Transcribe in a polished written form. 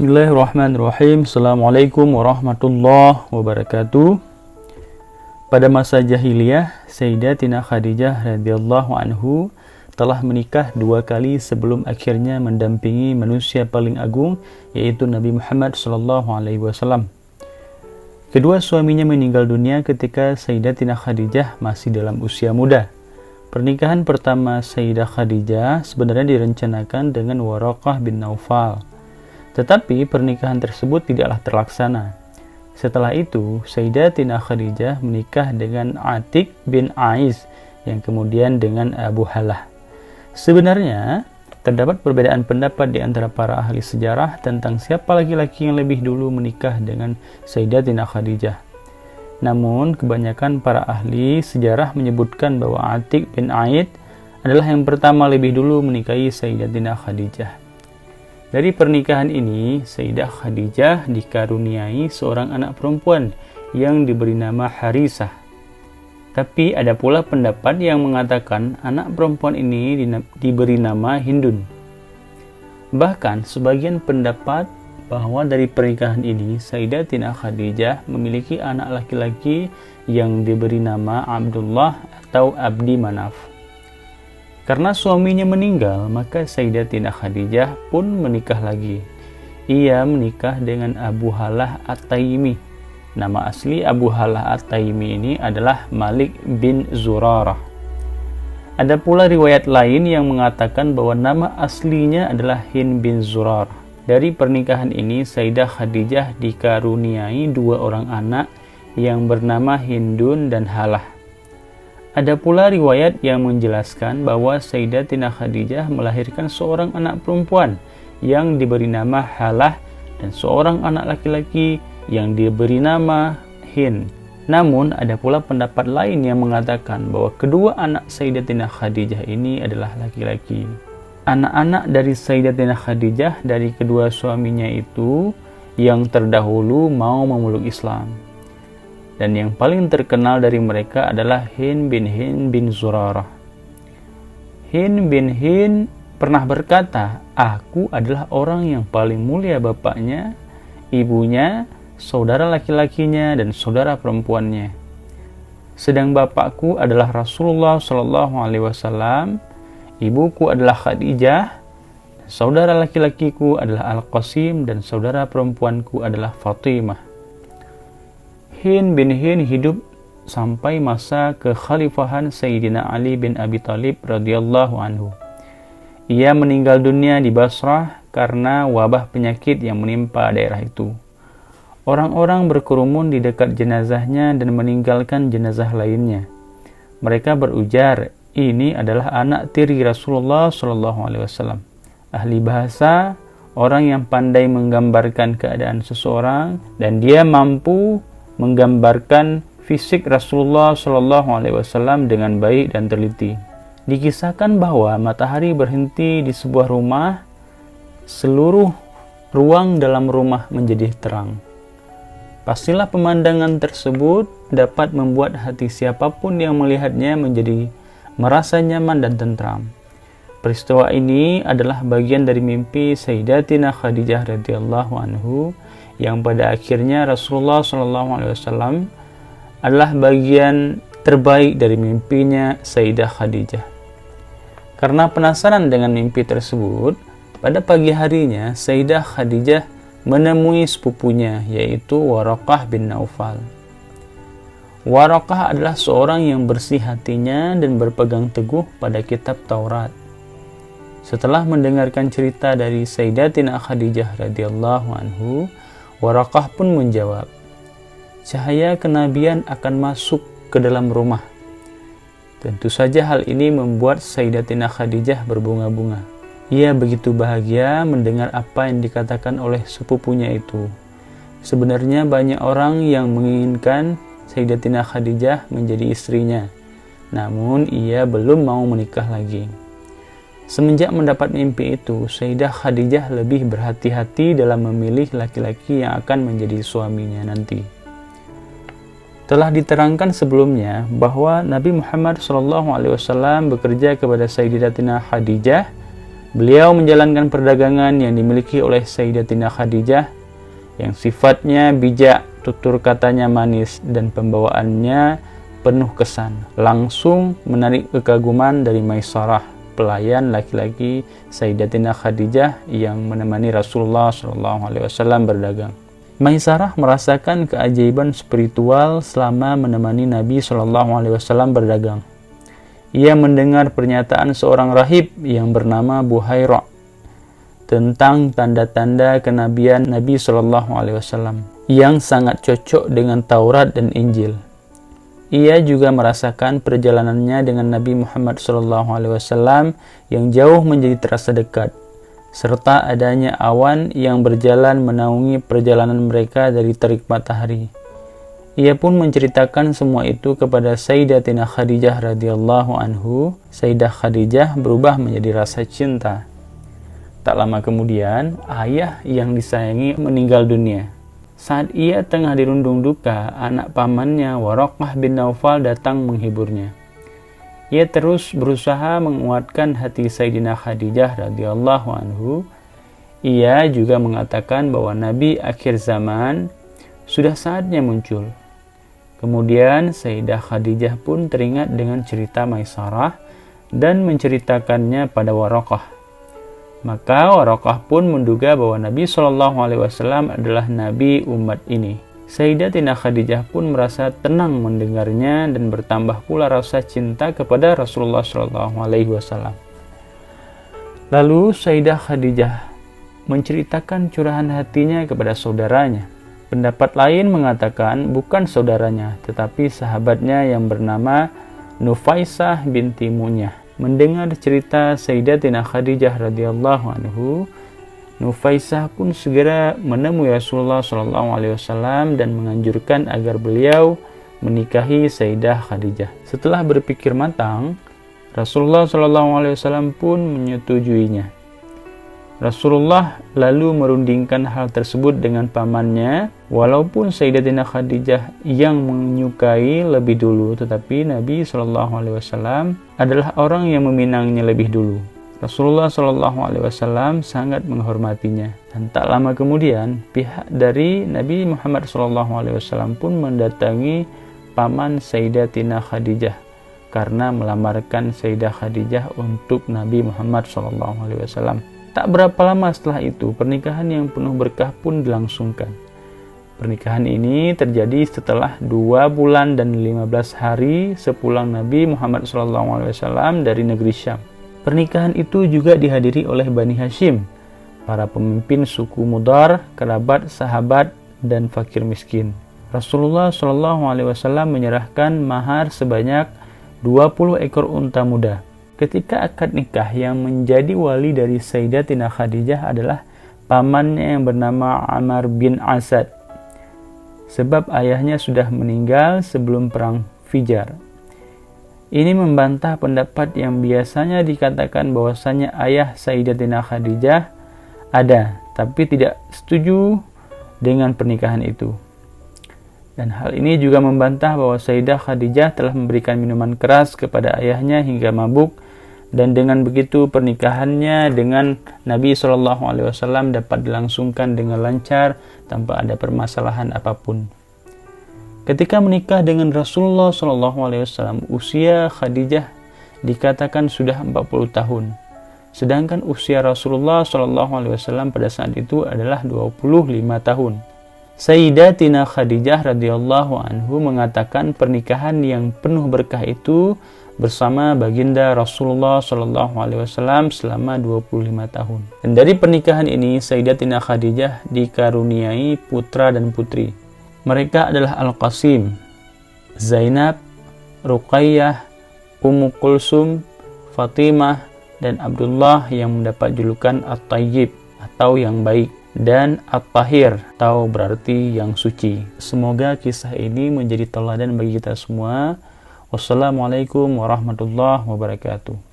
Bismillahirrahmanirrahim. Assalamualaikum warahmatullahi wabarakatuh. Pada masa jahiliyah, Sayyidatina Khadijah radhiyallahu anhu telah menikah 2 kali sebelum akhirnya mendampingi manusia paling agung, yaitu Nabi Muhammad SAW. Kedua suaminya meninggal dunia ketika Sayyidatina Khadijah masih dalam usia muda. Pernikahan pertama Sayyidah Khadijah sebenarnya direncanakan dengan Waraqah bin Naufal. Tetapi pernikahan tersebut tidaklah terlaksana. Setelah itu, Sayyidatina Khadijah menikah dengan Atiq bin Ais yang kemudian dengan Abu Halah. Sebenarnya, terdapat perbedaan pendapat di antara para ahli sejarah tentang siapa laki-laki yang lebih dulu menikah dengan Sayyidatina Khadijah. Namun, kebanyakan para ahli sejarah menyebutkan bahwa Atiq bin Ais adalah yang pertama lebih dulu menikahi Sayyidatina Khadijah. Dari pernikahan ini, Sayyidah Khadijah dikaruniai seorang anak perempuan yang diberi nama Harisah. Tapi ada pula pendapat yang mengatakan anak perempuan ini diberi nama Hindun. Bahkan sebagian pendapat bahwa dari pernikahan ini, Sayyidatina Khadijah memiliki anak laki-laki yang diberi nama Abdullah atau Abdi Manaf. Karena suaminya meninggal, maka Sayyidatina Khadijah pun menikah lagi. Ia menikah dengan Abu Halah At-Taimi. Nama asli Abu Halah At-Taimi ini adalah Malik bin Zurarah. Ada pula riwayat lain yang mengatakan bahwa nama aslinya adalah Hind bin Zurarah. Dari pernikahan ini, Sayyidah Khadijah dikaruniai 2 orang anak yang bernama Hindun dan Halah. Ada pula riwayat yang menjelaskan bahwa Sayyidatina Khadijah melahirkan seorang anak perempuan yang diberi nama Halah dan seorang anak laki-laki yang diberi nama Hind. Namun ada pula pendapat lain yang mengatakan bahwa kedua anak Sayyidatina Khadijah ini adalah laki-laki. Anak-anak dari Sayyidatina Khadijah dari kedua suaminya itu yang terdahulu mau memeluk Islam. Dan yang paling terkenal dari mereka adalah Hind bin Zurarah. Hind pernah berkata, "Aku adalah orang yang paling mulia bapaknya, ibunya, saudara laki-lakinya, dan saudara perempuannya. Sedang bapakku adalah Rasulullah SAW, ibuku adalah Khadijah, saudara laki-lakiku adalah Al-Qasim, dan saudara perempuanku adalah Fatimah." Hind hidup sampai masa kekhalifahan Sayyidina Ali bin Abi Thalib radhiyallahu anhu. Ia meninggal dunia di Basrah karena wabah penyakit yang menimpa daerah itu. Orang-orang berkerumun di dekat jenazahnya dan meninggalkan jenazah lainnya. Mereka berujar, ini adalah anak tiri Rasulullah SAW. Ahli bahasa, orang yang pandai menggambarkan keadaan seseorang, dan dia mampu menggambarkan fisik Rasulullah SAW dengan baik dan teliti. Dikisahkan bahwa matahari berhenti di sebuah rumah, seluruh ruang dalam rumah menjadi terang. Pastilah pemandangan tersebut dapat membuat hati siapapun yang melihatnya menjadi merasa nyaman dan tentram. Peristiwa ini adalah bagian dari mimpi Sayyidatina Khadijah radhiyallahu anhu, yang pada akhirnya Rasulullah SAW adalah bagian terbaik dari mimpinya Sayyidah Khadijah. Karena penasaran dengan mimpi tersebut, pada pagi harinya Sayyidah Khadijah menemui sepupunya, yaitu Waraqah bin Naufal. Waraqah adalah seorang yang bersih hatinya dan berpegang teguh pada kitab Taurat. Setelah mendengarkan cerita dari Sayyidatina Khadijah radhiyallahu anhu, Waraqah pun menjawab, cahaya kenabian akan masuk ke dalam rumah. Tentu saja hal ini membuat Sayyidatina Khadijah berbunga-bunga. Ia begitu bahagia mendengar apa yang dikatakan oleh sepupunya itu. Sebenarnya banyak orang yang menginginkan Sayyidatina Khadijah menjadi istrinya, namun ia belum mau menikah lagi. Semenjak mendapat mimpi itu, Sayyidah Khadijah lebih berhati-hati dalam memilih laki-laki yang akan menjadi suaminya nanti. Telah diterangkan sebelumnya bahwa Nabi Muhammad SAW bekerja kepada Sayyidatina Khadijah Beliau menjalankan perdagangan yang dimiliki oleh Sayyidatina Khadijah yang sifatnya bijak, tutur katanya manis, dan pembawaannya penuh kesan. Langsung menarik kekaguman dari Maisarah, pelayan laki-laki Sayyidatina Khadijah yang menemani Rasulullah SAW berdagang. Maisarah merasakan keajaiban spiritual selama menemani Nabi SAW berdagang. Ia mendengar pernyataan seorang rahib yang bernama Buhaira tentang tanda-tanda kenabian Nabi SAW yang sangat cocok dengan Taurat dan Injil. Ia juga merasakan perjalanannya dengan Nabi Muhammad SAW yang jauh menjadi terasa dekat, serta adanya awan yang berjalan menaungi perjalanan mereka dari terik matahari. Ia pun menceritakan semua itu kepada Sayyidatina Khadijah radhiyallahu anhu. Sayyidah Khadijah berubah menjadi rasa cinta. Tak lama kemudian, ayah yang disayangi meninggal dunia. Saat ia tengah dirundung duka, anak pamannya Waraqah bin Naufal datang menghiburnya. Ia terus berusaha menguatkan hati Sayyidina Khadijah radhiyallahu anhu. Ia juga mengatakan bahwa Nabi akhir zaman sudah saatnya muncul. Kemudian Sayyidah Khadijah pun teringat dengan cerita Maisarah dan menceritakannya pada Waraqah. Maka Waraqah pun menduga bahwa Nabi SAW adalah Nabi umat ini. Sayyidatina Khadijah pun merasa tenang mendengarnya dan bertambah pula rasa cinta kepada Rasulullah SAW. Lalu Sayyidah Khadijah menceritakan curahan hatinya kepada saudaranya. Pendapat lain mengatakan bukan saudaranya, tetapi sahabatnya yang bernama Nufaisah binti Munyah. Mendengar cerita Sayyidatina Khadijah radhiyallahu anhu, Nufaisah pun segera menemui Rasulullah SAW dan menganjurkan agar beliau menikahi Sayyidah Khadijah. Setelah berpikir matang, Rasulullah SAW pun menyetujuinya. Rasulullah lalu merundingkan hal tersebut dengan pamannya. Walaupun Sayyidatina Khadijah yang menyukai lebih dulu, tetapi Nabi SAW adalah orang yang meminangnya lebih dulu. Rasulullah SAW sangat menghormatinya. Dan tak lama kemudian, pihak dari Nabi Muhammad SAW pun mendatangi paman Sayyidatina Khadijah karena melamarkan Sayyidah Khadijah untuk Nabi Muhammad SAW. Tak berapa lama setelah itu, pernikahan yang penuh berkah pun dilangsungkan. Pernikahan ini terjadi setelah 2 bulan dan 15 hari sepulang Nabi Muhammad SAW dari negeri Syam. Pernikahan itu juga dihadiri oleh Bani Hashim, para pemimpin suku Mudar, kerabat, sahabat, dan fakir miskin. Rasulullah SAW menyerahkan mahar sebanyak 20 ekor unta muda. Ketika akad nikah, yang menjadi wali dari Sayyidatina Khadijah adalah pamannya yang bernama Ammar bin Asad, sebab ayahnya sudah meninggal sebelum perang Fijar. Ini membantah pendapat yang biasanya dikatakan bahwasanya ayah Sayyidatina Khadijah ada, tapi tidak setuju dengan pernikahan itu. Dan hal ini juga membantah bahwa Sayyidah Khadijah telah memberikan minuman keras kepada ayahnya hingga mabuk, dan dengan begitu pernikahannya dengan Nabi SAW dapat dilangsungkan dengan lancar tanpa ada permasalahan apapun. Ketika menikah dengan Rasulullah SAW, usia Khadijah dikatakan sudah 40 tahun, sedangkan usia Rasulullah SAW pada saat itu adalah 25 tahun. Sayyidatina Khadijah radhiyallahu anhu mengatakan pernikahan yang penuh berkah itu bersama baginda Rasulullah SAW selama 25 tahun. Dan dari pernikahan ini, Sayyidatina Khadijah dikaruniai putra dan putri. Mereka adalah Al-Qasim, Zainab, Ruqayyah, Ummu Kulsum, Fatimah, dan Abdullah yang mendapat julukan At-Tayyib atau yang baik, dan At-Tahir atau berarti yang suci. Semoga kisah ini menjadi teladan bagi kita semua. Wassalamualaikum warahmatullahi wabarakatuh.